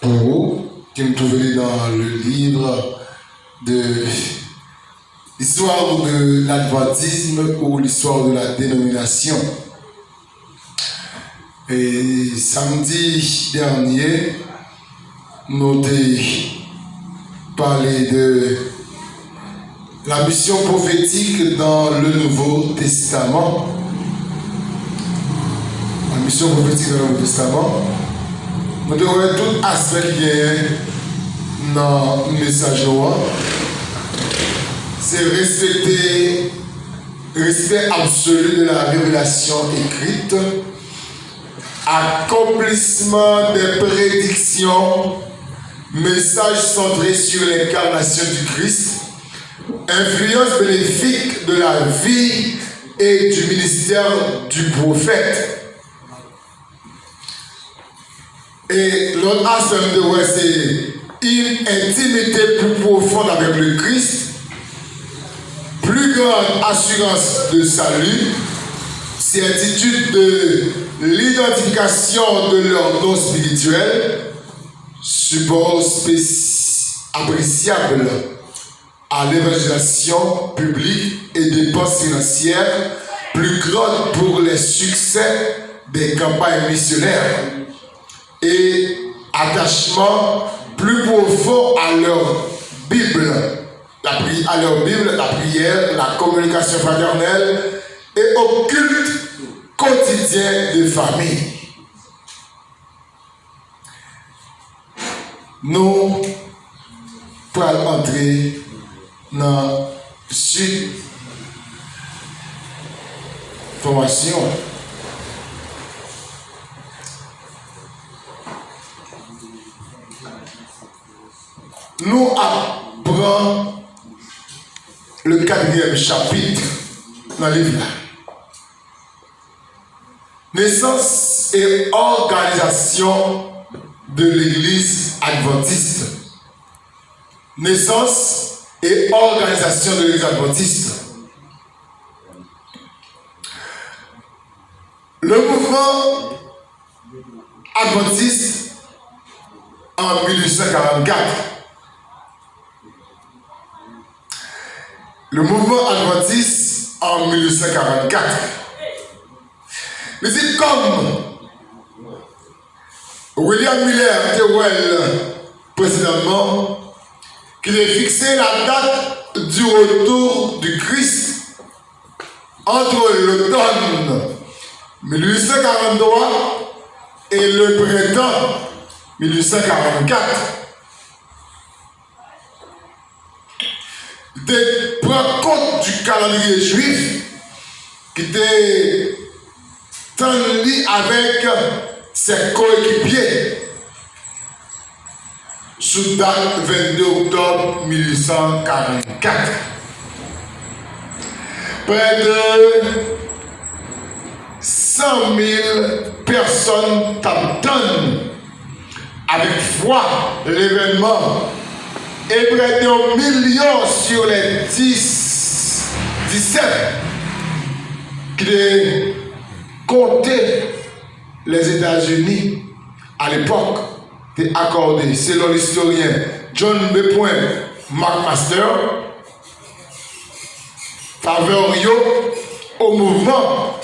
pour vous, qui me trouvez dans le livre de l'histoire de l'adventisme ou l'histoire de la dénomination. Et samedi dernier, nous avons parlé de la mission prophétique dans le Nouveau Testament. La mission prophétique dans le Nouveau Testament. Nous devons tout aspect qui est dans le message noir. C'est respect absolu de la révélation écrite, accomplissement des prédictions, message centré sur l'incarnation du Christ, influence bénéfique de la vie et du ministère du prophète. Et l'autre aspect c'est une intimité plus profonde avec le Christ, plus grande assurance de salut, certitude de l'identification de leur don spirituel, support appréciable à l'évangélisation publique et dépenses financières plus grandes pour les succès des campagnes missionnaires et attachement plus profond à leur Bible, la prière, la communication fraternelle et au culte quotidien de famille. Nous allons entrer dans cette formation. Nous apprenons le 4e chapitre dans le livre. Naissance et organisation de l'Église adventiste. Naissance et organisation de l'Église adventiste. Le mouvement adventiste en 1844. Le mouvement adventiste en 1844. Mais c'est comme William Miller Tewell précédemment qui a fixé la date du retour du Christ entre l'automne 1843 et le printemps 1844. De prendre compte du calendrier juif qui était tendu avec ses coéquipiers sous date 22 octobre 1844. Près de 100 000 personnes t'attendent avec foi l'événement. Et près de 1 million sur les 17 qui comptaient les États-Unis à l'époque étaient accordés, selon l'historien John B. McMaster, faveur au mouvement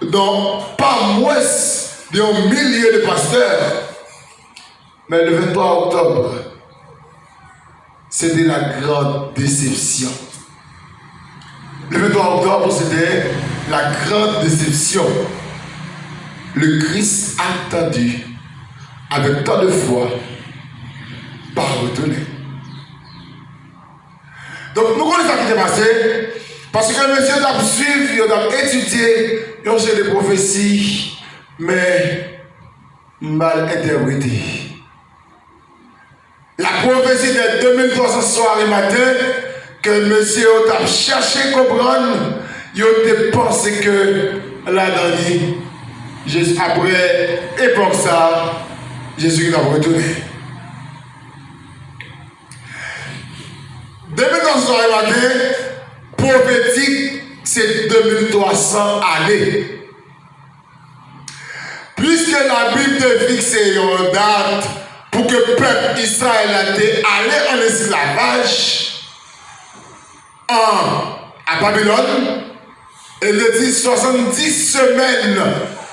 dont pas moins d'1 millier de pasteurs. Mais le 23 octobre, c'était la grande déception. Le 23 octobre, c'était la grande déception. Le Christ attendu, avec tant de foi, pas retourné. Donc, nous connaissons ce qui s'est passé, parce que le monsieur a suivi, il a étudié, il a fait des prophéties, mais mal interprétées. La prophétie des 2300 soirs et matin que monsieur a cherché à comprendre, il a pensé que la dernière, après époque ça, Jésus l'a retourné. 2300 soirs et matin, prophétique, c'est 2300 années. Puisque la Bible te fixe une date pour pour que le peuple Israël allait en esclavage à Babylone. Et il dit 70 semaines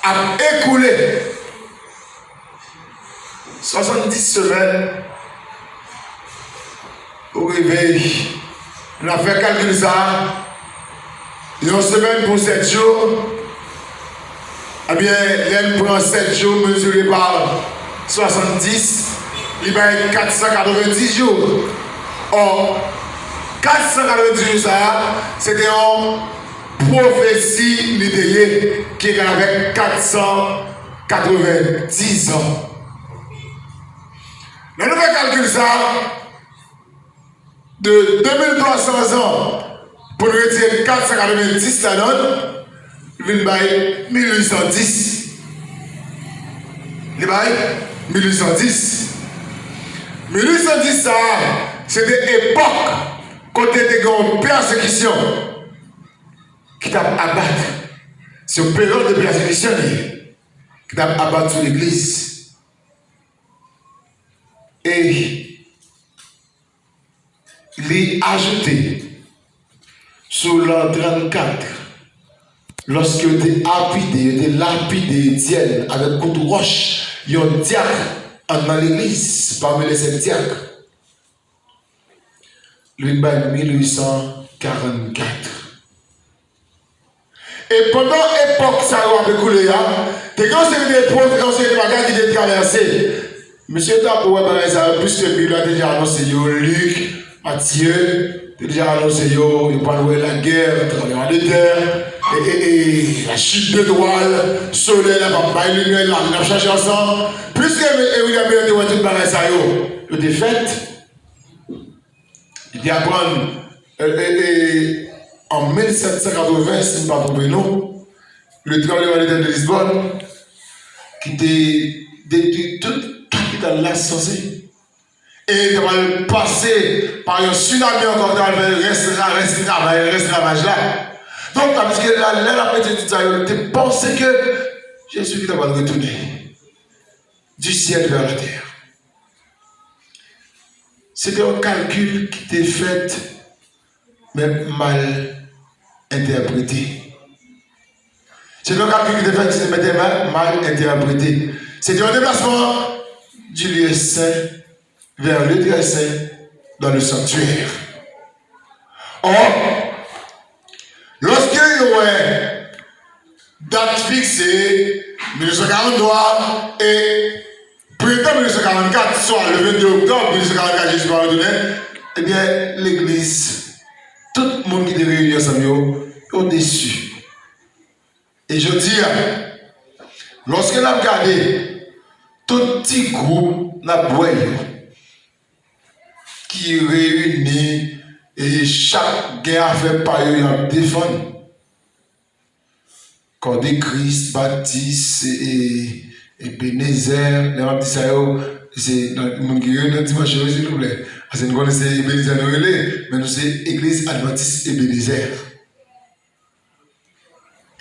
à écouler. 70 semaines au réveil. On a fait calculer ça. Une semaine pour 7 jours. Eh bien, l'elle prend 7 jours mesurés par 70. Il va être 490 jours. Or, 490 jours, ça, c'était en prophétie littéraire qui est avec 490 ans. Mais nous allons calculer ça de 2300 ans pour nous retirer 490, ça donne 1810. Il va 1810. 1810, ça, c'est des époques côté des grandes persécutions qui t'a abattu. C'est une période de persécution qui t'a abattu l'église. Et il est ajouté sur l'an 34, lorsque il était lapidé, Étienne, avec coup de roche, il y a un diacre dans l'église, parmi les 7 diacres. Lui, 1844. Et pendant l'époque, ça a écoulé, il y a des bagages qui étaient traversés. Monsieur Tapo, puisque la Bible a déjà annoncé Luc, Matthieu, déjà annoncé il parle de la guerre, de terre, et la chute de droite, soleil, la bataille, lumière, la cherche ensemble. Puisque William a dit tout pareil, ça le défaite, il dit apprendre en 1780, si je ne me trompe pas, le tremblement de terre de Lisbonne, qui détruit toute dans l'insensé. Et il va passer par un tsunami encore dans le reste là. Donc, parce que la petite tu pensais que Jésus va retourner du ciel vers la terre. C'était un calcul qui était fait, mais mal interprété. C'était un calcul qui était fait, mais mal interprété. C'était un déplacement du lieu saint vers le lieu saint dans le sanctuaire. Or, lorsqu'il y aurait date fixée, 1943 et printemps 1944, soit le 22 octobre 1944, Jésus va retourner, eh bien, l'église, tout le monde qui était réuni ensemble, est déçu. Et je dis, lorsque l'on a regardé, tout petit groupe n'a pas qui réunit et chaque guerre fait par eux à défendre. Quand des Christ, Baptiste et Bénézer, les gens disent ça, c'est dans le monde qui réunit dimanche, s'il vous plaît. Parce que nous connaissons Bénézer, mais nous c'est Église Adventiste et Bénézer.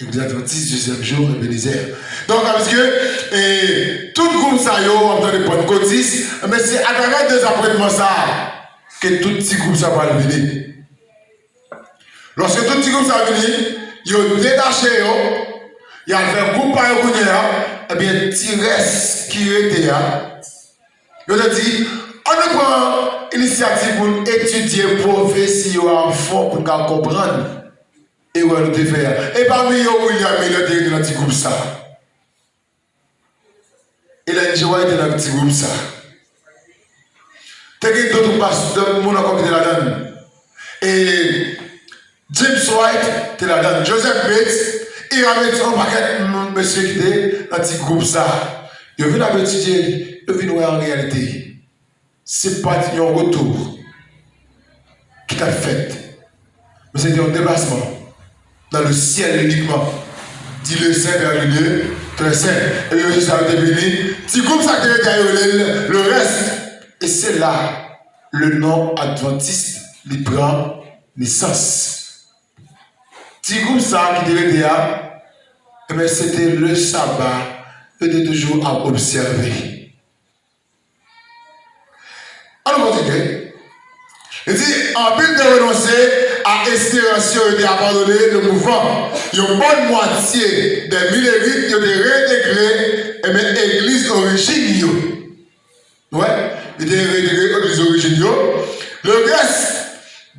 Église Adventiste, deuxième jour, et Bénézer. Donc, parce que tout le groupe, ça y est, on entend des pentecôtistes, mais c'est à travers des apprêtements ça que tout petit groupe, ça va venir. Lorsque tout petit groupe, ça va venir, ils ont détaché, ils ont fait un groupe par un coup, et bien, Tires qui était là, ils ont dit, on prend l'initiative pour étudier prophétie en fond pour comprendre. Et où elle te fait. Et parmi eux, William, il était dans un petit groupe ça. Et là, il était dans un petit groupe ça. T'as d'autres pasteurs, mon encore qui était là-dedans. Et James White, était là-dedans. Joseph Bates, il avait dit un paquet de monsieur qui était dans un petit groupe ça. Il vient à étudier, il vient voir en réalité. C'est pas un retour qui t'a fait. Mais c'était un déplacement. Dans le ciel uniquement. Dit le Saint vers le lieu, très saint. Et le Jésus a été béni. Si groupe ça qui est derrière le reste. Et c'est là le nom adventiste lui prend naissance. Si groupe ça qui devait dire, mais c'était le sabbat, et de toujours à observer. continuer. Il dit, en plus de renoncer à espérance et abandonner le mouvement, il y a une bonne moitié des millérites qui ont été réintégrés et même l'église origine. Ouais, il était réintégré à l'église origine. Le reste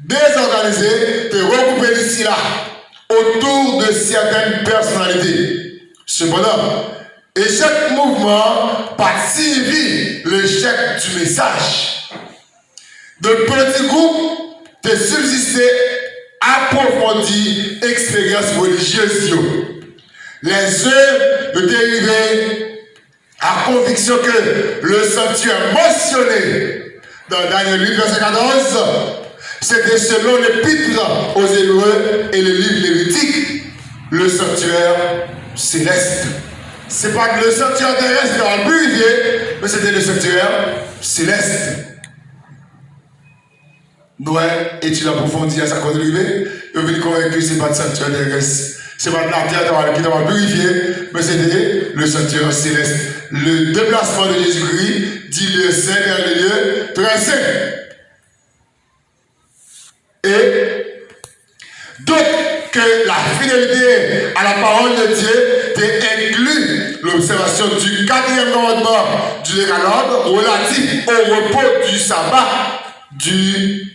désorganisé est regroupé ici là autour de certaines personnalités. Cependant, échec mouvement signifie l'échec du message. De petits groupes de subsister approfondie expérience religieuse. Les œuvres de dériver à conviction que le sanctuaire mentionné dans Daniel 8, verset 14, c'était selon l'épître aux Hébreux et le livre lévitique, le sanctuaire céleste. Ce n'est pas le sanctuaire terrestre dans le purifié, mais c'était le sanctuaire céleste. Noël étude approfondie à sa contribuée, il veut convaincre que ce n'est pas le sanctuaire terrestre. Ce n'est pas de la terre qui doit purifier, mais c'était le sanctuaire céleste. Le déplacement de Jésus-Christ dit le saint vers le lieu très saint. Et donc que la fidélité à la parole de Dieu inclut l'observation du 4e commandement du décalogue relatif au repos du sabbat du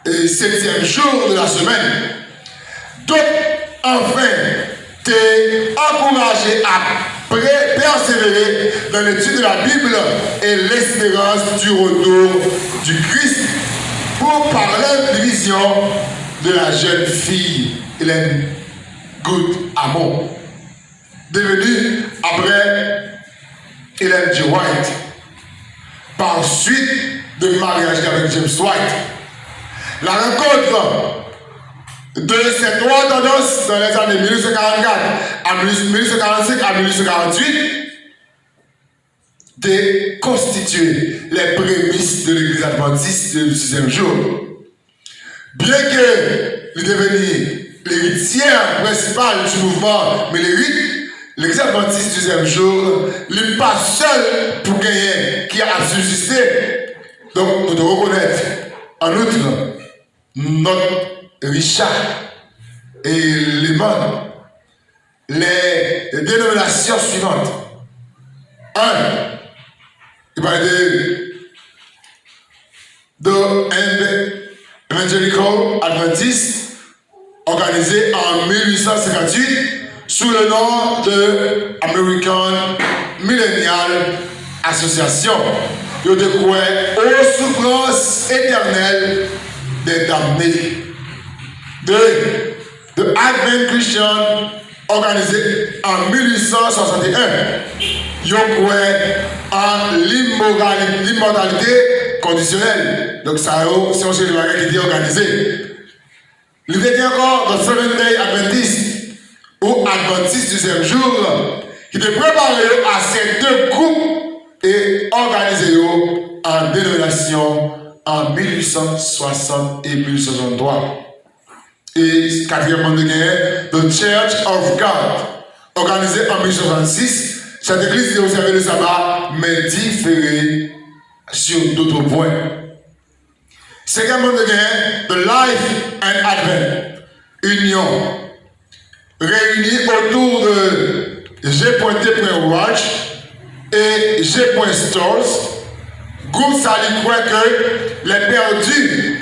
7e jour de la semaine. Donc, enfin, t'es encouragé à persévérer dans l'étude de la Bible et l'espérance du retour du Christ pour parler de vision de la jeune fille Hélène Good Amon, devenue après Hélène G. White, par suite de mariage avec James White. La rencontre de ces trois tendances dans les années 1844 à 1845 à 1848 de constituer les prémices de l'église adventiste du 6e jour. Bien que il devienne l'héritière principale du mouvement mélérite, l'église adventiste du 6e jour n'est pas seule pour gagner qui a subsisté. Donc nous devons reconnaître en outre notre Richard et les mondes, les dénominations suivantes. 1. Il parle de Evangelical Adventist, organisé en 1858 sous le nom de American Millennial Association. Il découvre aux souffrances éternelles des damnés. 2. The Advent Christian, organisé en 1861. Il croit en l'immortalité conditionnelle. Donc, ça, c'est aussi le bagage qui était organisé. Il était encore dans Seventh-day Adventist, ou Adventiste du 6e jour, qui était préparé à ces deux groupes et organisé en dénomination en 1860 et 1863. Et quatrièmement, The Church of God, organisé en 1866. Cette église a observé le sabbat, mais différé sur d'autres points. Cinquièmement, The Life and Advent, union, réunie autour de G.T.Watch et G.Stores. Groupe ça lui croit que les perdus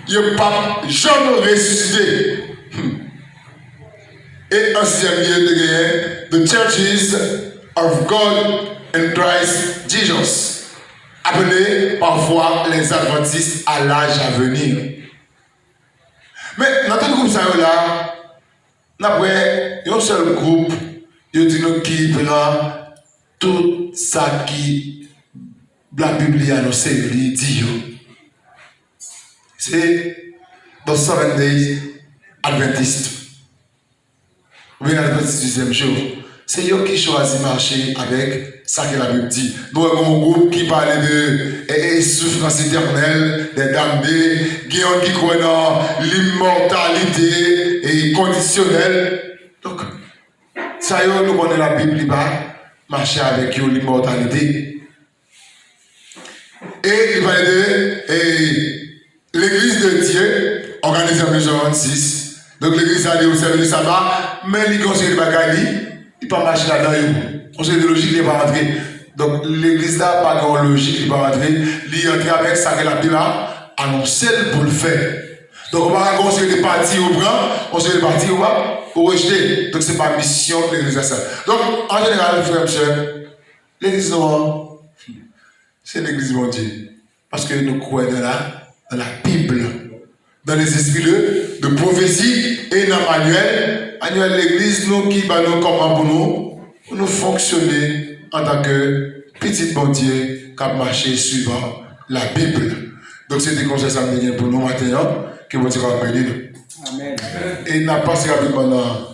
ne pas jamais ressuscité. Et en sixième lieu, The Churches of God in Christ Jesus, appelés parfois les adventistes à l'âge à venir. Mais dans tout groupe ça là, après, il y a un seul groupe qui prend tout ça qui la Bible a annoncé, il dit. C'est dans 7 Days Adventiste. Vous venez Adventiste du 6e jour. C'est eux qui choisissent de marcher avec ça que la Bible dit. Nous avons un groupe qui parle de souffrance éternelle, des damnés, qui croient dans l'immortalité et conditionnelle. Donc, ça y est, nous connaissons la Bible, marcher avec l'immortalité. Et il parlait de l'église de Dieu, organisée en 1926. Donc l'église a dit au service du sabbat, mais il conseille le bagage, il ne peut pas marcher là-dedans. Le conseil de logique, il n'est pas rentré. Donc l'église n'a pas de logique, il n'est pas rentré. Il est entré avec ça que la Bible a annoncé pour le faire. Donc on va conseiller des partis au bras, conseiller des partis au bas, pour rejeter. Donc ce n'est pas mission de l'église à ça. Donc en général, frère et sœur, l'église noire, c'est l'église mon Dieu. Parce que nous croyons dans la Bible, dans les esprits de prophétie et dans Manuel. Manuel, l'église, nous qui va nous comment pour nous fonctionner en tant que petit bon Dieu qui a marché suivant la Bible. Donc c'est des conseils pour nous maintenant, que vous dire à nous. Amen. Et n'a pas si rapidement